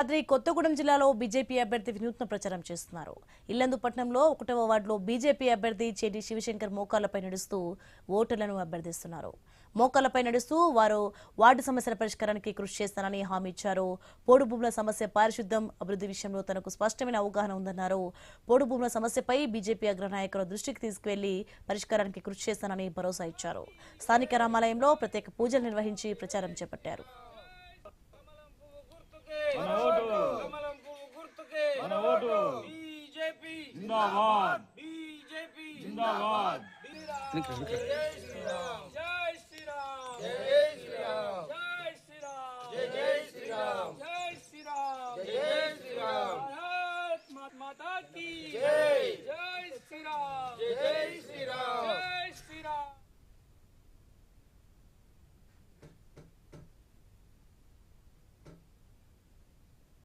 రాత్రి కొత్తగూడెం జిల్లాలో బీజేపీ అభ్యర్థి వినూత్న ప్రచారం చేస్తున్నారు. ఇల్లందుపట్నంలో 1వ వార్డులో బీజేపీ అభ్యర్థి చేటి శివశంకర్ మోకాళ్లపై నడుస్తూ ఓటర్లను అభ్యర్థిస్తున్నారు. మోకాళ్లపై నడుస్తూ వారు వార్డు సమస్యల పరిష్కారానికి కృషి చేస్తానని హామీ ఇచ్చారు. పోడు భూముల సమస్య, పారిశుద్ధ్యం, అభివృద్ధి విషయంలో తనకు స్పష్టమైన అవగాహన ఉందన్నారు. పోడు భూముల సమస్యపై బీజేపీ అగ్రనాయకుల దృష్టికి తీసుకువెళ్లి పరిష్కారానికి కృషి చేస్తానని భరోసా ఇచ్చారు. స్థానిక రామాలయంలో ప్రత్యేక పూజలు నిర్వహించి ప్రచారం చేపట్టారు. बीजेपी जिंदाबाद बीजेपी जिंदाबाद जय श्री राम जय श्री राम जय श्री राम जय श्री राम जय श्री राम जय श्री राम जय श्री राम भारत माता की